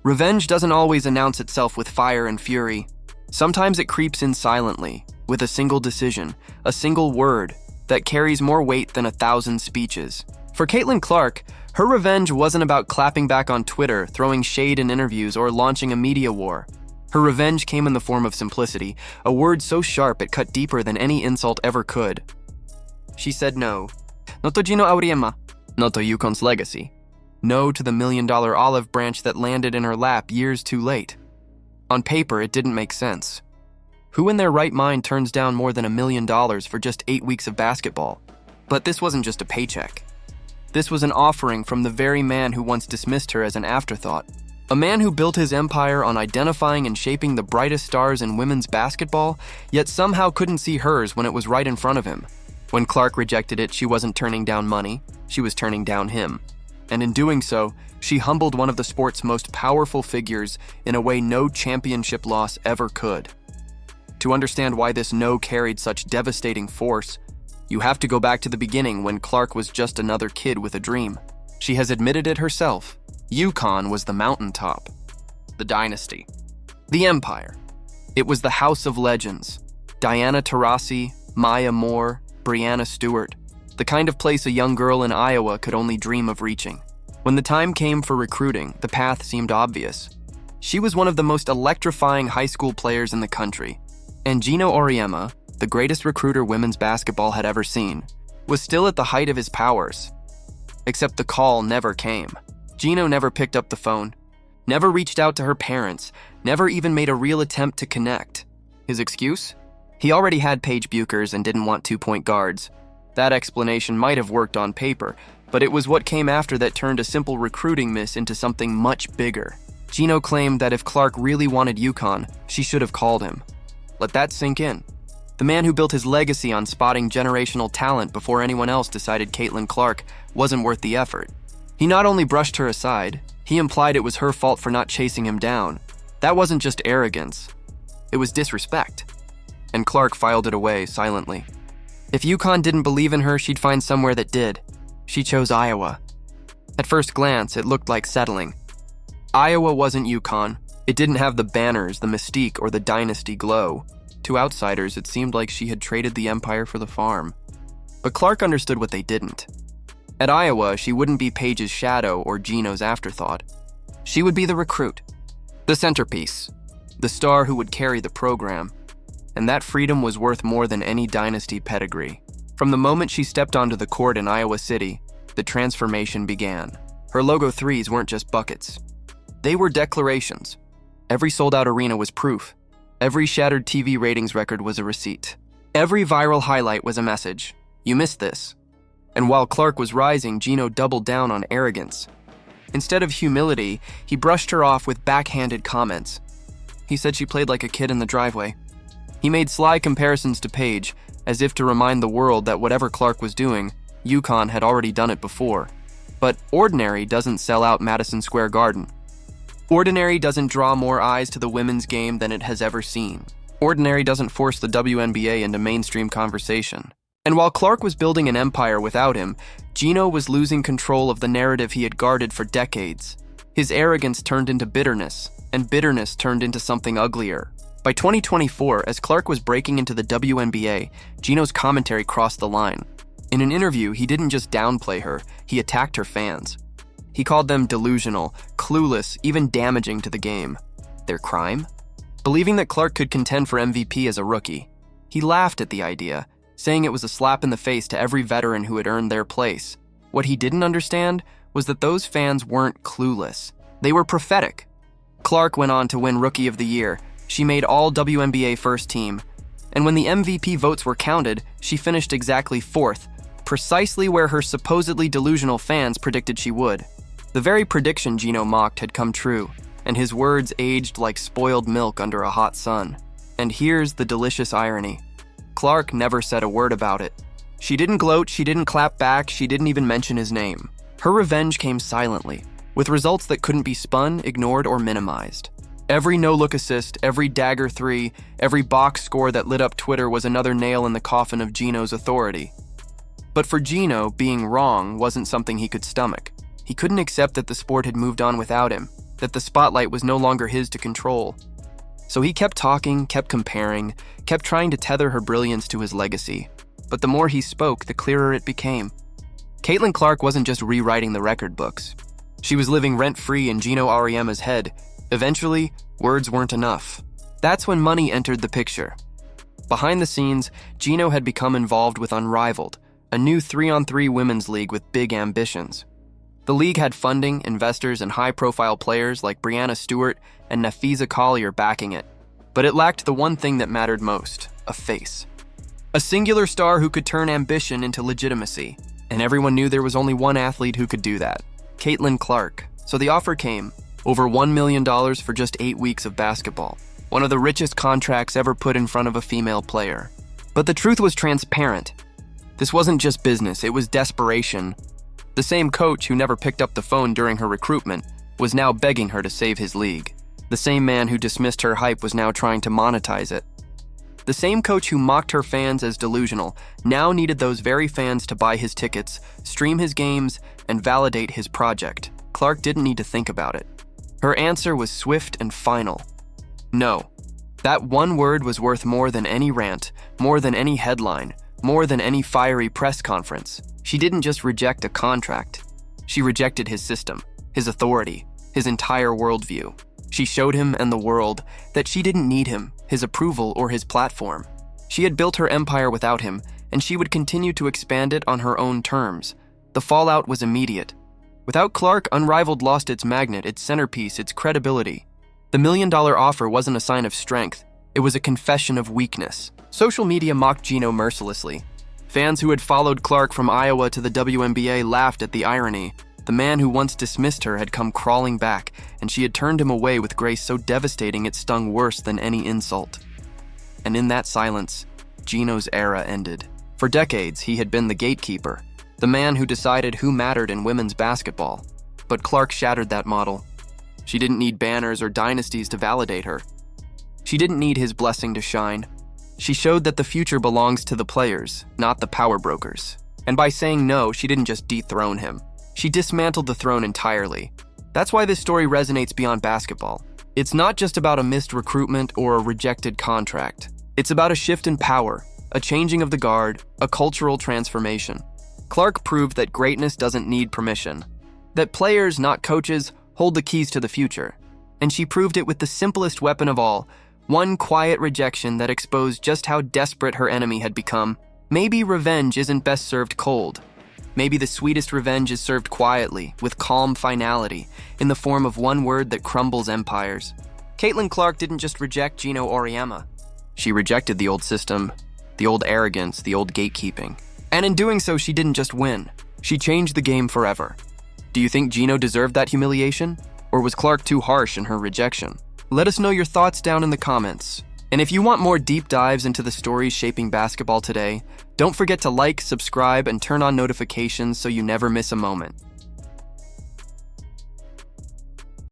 Revenge doesn't always announce itself with fire and fury. Sometimes it creeps in silently, with a single decision, a single word, that carries more weight than 1,000 speeches. For Caitlin Clark, her revenge wasn't about clapping back on Twitter, throwing shade in interviews, or launching a media war. Her revenge came in the form of simplicity, a word so sharp it cut deeper than any insult ever could. She said no. No to Geno Auriemma. No to UConn's legacy. No to the $1 million olive branch that landed in her lap years too late. On paper, it didn't make sense. Who in their right mind turns down more than $1 million for just 8 weeks of basketball? But this wasn't just a paycheck. This was an offering from the very man who once dismissed her as an afterthought. A man who built his empire on identifying and shaping the brightest stars in women's basketball, yet somehow couldn't see hers when it was right in front of him. When Clark rejected it, she wasn't turning down money, she was turning down him. And in doing so, she humbled one of the sport's most powerful figures in a way no championship loss ever could. To understand why this no carried such devastating force, you have to go back to the beginning when Clark was just another kid with a dream. She has admitted it herself. UConn was the mountaintop, the dynasty, the empire. It was the house of legends. Diana Taurasi, Maya Moore, Breanna Stewart, the kind of place a young girl in Iowa could only dream of reaching. When the time came for recruiting, the path seemed obvious. She was one of the most electrifying high school players in the country, and Geno Auriemma, the greatest recruiter women's basketball had ever seen, was still at the height of his powers. Except the call never came. Geno never picked up the phone, never reached out to her parents, never even made a real attempt to connect. His excuse? He already had Paige Buchers and didn't want 2-point guards. That explanation might have worked on paper, but it was what came after that turned a simple recruiting miss into something much bigger. Geno claimed that if Clark really wanted UConn, she should have called him. Let that sink in. The man who built his legacy on spotting generational talent before anyone else decided Caitlin Clark wasn't worth the effort. He not only brushed her aside, he implied it was her fault for not chasing him down. That wasn't just arrogance. It was disrespect. And Clark filed it away silently. If UConn didn't believe in her, she'd find somewhere that did. She chose Iowa. At first glance, it looked like settling. Iowa wasn't UConn. It didn't have the banners, the mystique, or the dynasty glow. To outsiders, it seemed like she had traded the empire for the farm. But Clark understood what they didn't. At Iowa, she wouldn't be Paige's shadow or Geno's afterthought. She would be the recruit, the centerpiece, the star who would carry the program. And that freedom was worth more than any dynasty pedigree. From the moment she stepped onto the court in Iowa City, the transformation began. Her logo threes weren't just buckets. They were declarations. Every sold-out arena was proof. Every shattered TV ratings record was a receipt. Every viral highlight was a message. You missed this. And while Clark was rising, Geno doubled down on arrogance. Instead of humility, he brushed her off with backhanded comments. He said she played like a kid in the driveway. He made sly comparisons to Paige, as if to remind the world that whatever Clark was doing, UConn had already done it before. But ordinary doesn't sell out Madison Square Garden. Ordinary doesn't draw more eyes to the women's game than it has ever seen. Ordinary doesn't force the WNBA into mainstream conversation. And while Clark was building an empire without him, Geno was losing control of the narrative he had guarded for decades. His arrogance turned into bitterness, and bitterness turned into something uglier. By 2024, as Clark was breaking into the WNBA, Geno's commentary crossed the line. In an interview, he didn't just downplay her, he attacked her fans. He called them delusional, clueless, even damaging to the game. Their crime? Believing that Clark could contend for MVP as a rookie. He laughed at the idea, saying it was a slap in the face to every veteran who had earned their place. What he didn't understand was that those fans weren't clueless. They were prophetic. Clark went on to win Rookie of the Year. She made all WNBA first team. And when the MVP votes were counted, she finished exactly 4th, precisely where her supposedly delusional fans predicted she would. The very prediction Geno mocked had come true, and his words aged like spoiled milk under a hot sun. And here's the delicious irony. Clark never said a word about it. She didn't gloat, she didn't clap back, she didn't even mention his name. Her revenge came silently, with results that couldn't be spun, ignored, or minimized. Every no-look assist, every dagger three, every box score that lit up Twitter was another nail in the coffin of Geno's authority. But for Geno, being wrong wasn't something he could stomach. He couldn't accept that the sport had moved on without him. that the spotlight was no longer his to control. So he kept talking, kept comparing, kept trying to tether her brilliance to his legacy. But the more he spoke, the clearer it became. Caitlin Clark wasn't just rewriting the record books. She was living rent-free in Geno Auriemma's head. Eventually, words weren't enough. That's when money entered the picture. Behind the scenes, Geno had become involved with Unrivaled, a new 3-on-3 women's league with big ambitions. The league had funding, investors, and high-profile players like Brianna Stewart and Nafisa Collier backing it. But it lacked the one thing that mattered most, a face. A singular star who could turn ambition into legitimacy. And everyone knew there was only one athlete who could do that, Caitlin Clark. So the offer came, over $1 million for just 8 weeks of basketball. One of the richest contracts ever put in front of a female player. But the truth was transparent. This wasn't just business, it was desperation. The same coach who never picked up the phone during her recruitment was now begging her to save his league. The same man who dismissed her hype was now trying to monetize it. The same coach who mocked her fans as delusional now needed those very fans to buy his tickets, stream his games, and validate his project. Clark didn't need to think about it. Her answer was swift and final. No. That one word was worth more than any rant, more than any headline, more than any fiery press conference. She didn't just reject a contract. She rejected his system, his authority, his entire worldview. She showed him and the world that she didn't need him, his approval, or his platform. She had built her empire without him, and she would continue to expand it on her own terms. The fallout was immediate. Without Clark, Unrivaled lost its magnet, its centerpiece, its credibility. The $1 million offer wasn't a sign of strength. It was a confession of weakness. Social media mocked Geno mercilessly. Fans who had followed Clark from Iowa to the WNBA laughed at the irony. The man who once dismissed her had come crawling back, and she had turned him away with grace so devastating it stung worse than any insult. And in that silence, Geno's era ended. For decades, he had been the gatekeeper, the man who decided who mattered in women's basketball. But Clark shattered that model. She didn't need banners or dynasties to validate her. She didn't need his blessing to shine. She showed that the future belongs to the players, not the power brokers. And by saying no, she didn't just dethrone him. She dismantled the throne entirely. That's why this story resonates beyond basketball. It's not just about a missed recruitment or a rejected contract. It's about a shift in power, a changing of the guard, a cultural transformation. Clark proved that greatness doesn't need permission, that players, not coaches, hold the keys to the future. And she proved it with the simplest weapon of all, one quiet rejection that exposed just how desperate her enemy had become. Maybe revenge isn't best served cold. Maybe the sweetest revenge is served quietly, with calm finality, in the form of one word that crumbles empires. Caitlin Clark didn't just reject Geno Auriemma. She rejected the old system, the old arrogance, the old gatekeeping. And in doing so, she didn't just win. She changed the game forever. Do you think Geno deserved that humiliation? Or was Clark too harsh in her rejection? Let us know your thoughts down in the comments. And if you want more deep dives into the stories shaping basketball today, don't forget to like, subscribe, and turn on notifications so you never miss a moment.